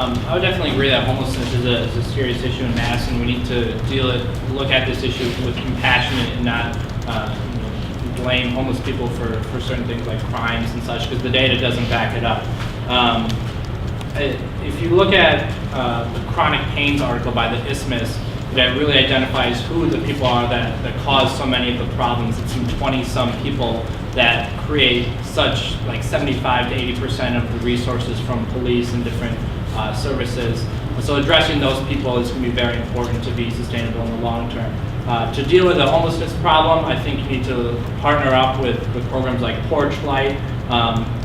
I would definitely agree that homelessness is a serious issue in Madison. We need to look at this issue with compassion and not blame homeless people for certain things like crimes and such, because the data doesn't back it up. If you look at the chronic pains article by the Isthmus, that really identifies who the people are that cause so many of the problems. It's some 20-some people that create such like 75 to 80% of the resources from police and different services. So addressing those people is going to be very important to be sustainable in the long term. To deal with the homelessness problem, I think you need to partner up with programs like Porch Light.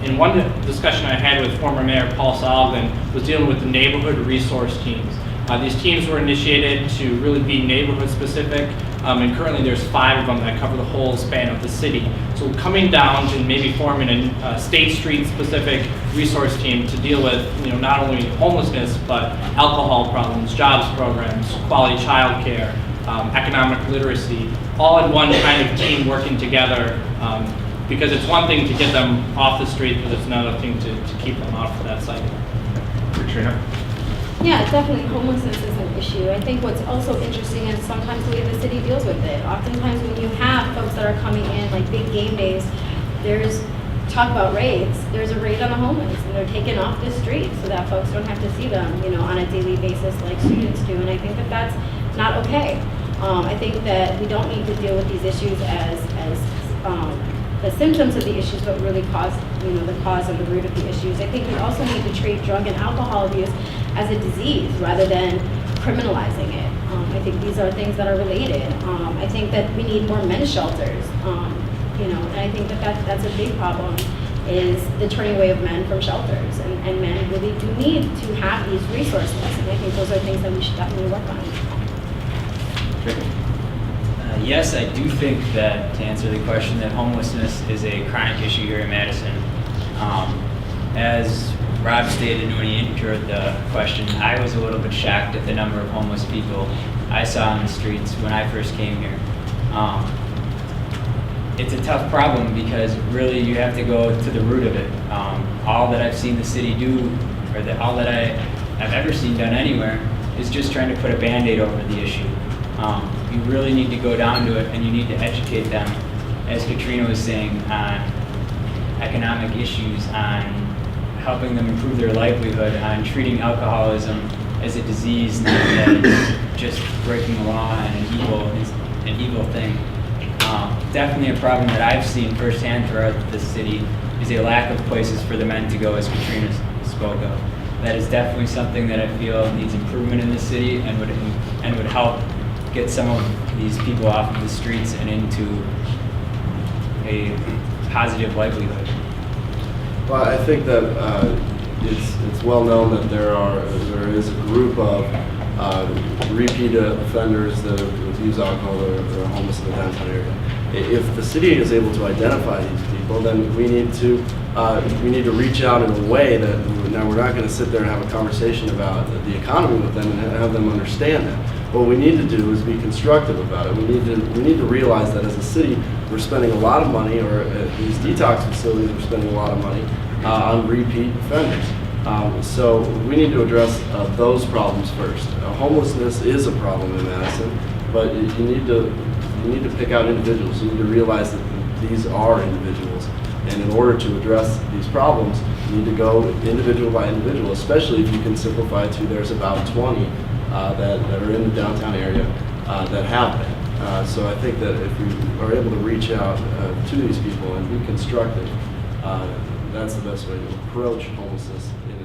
In one discussion I had with former Mayor Paul Sullivan was dealing with the neighborhood resource teams. These teams were initiated to really be neighborhood specific, and currently there's 5 of them that cover the whole span of the city. So coming down to maybe forming a State Street specific resource team to deal with not only homelessness but alcohol problems, jobs programs, quality child care, economic literacy, all in one kind of team working together, because it's one thing to get them off the street, but it's another thing to keep them off that cycle. Katrina? Yeah, definitely homelessness is an issue. I think what's also interesting is sometimes the way the city deals with it. Oftentimes when you have folks that are coming in, like big game days, there's talk about raids. There's a raid on the homeless, and they're taken off the street so that folks don't have to see them, on a daily basis like students do. And I think that that's not okay. I think that we don't need to deal with these issues as the symptoms of the issues, but really the cause and the root of the issues. I think we also need to treat drug and alcohol abuse as a disease rather than criminalizing it. I think these are things that are related. I think that we need more men's shelters, and I think that that's a big problem, is the turning away of men from shelters, and men really do need to have these resources, and I think those are things that we should definitely work on. Yes, I do think that, to answer the question, that homelessness is a chronic issue here in Madison. As Rob stated when he introed the question, I was a little bit shocked at the number of homeless people I saw on the streets when I first came here. It's a tough problem because really you have to go to the root of it. All that I've seen the city do, or all that I've ever seen done anywhere, is just trying to put a Band-Aid over the issue. You really need to go down to it, and you need to educate them, as Katrina was saying, on economic issues, on helping them improve their livelihood, on treating alcoholism as a disease, not as just breaking the law and an evil thing. Definitely a problem that I've seen firsthand throughout the city is a lack of places for the men to go, as Katrina spoke of. That is definitely something that I feel needs improvement in the city and would help get some of these people off of the streets and into a positive livelihood. Well, I think that it's well known that there is a group of repeat offenders that use alcohol or are homeless in the downtown area. If the city is able to identify these people, then we need to reach out in a way that now we're not going to sit there and have a conversation about the economy with them and have them understand that. What we need to do is be constructive about it. We need to realize that as a city, we're spending a lot of money, or these detox facilities are spending a lot of money on repeat offenders. So we need to address those problems first. Homelessness is a problem in Madison, but you need to pick out individuals. You need to realize that these are individuals, and in order to address these problems, you need to go individual by individual, especially if you can simplify to there's about 20 that are in the downtown area that have been. So I think that if we are able to reach out to these people and be constructive, that's the best way to approach homelessness in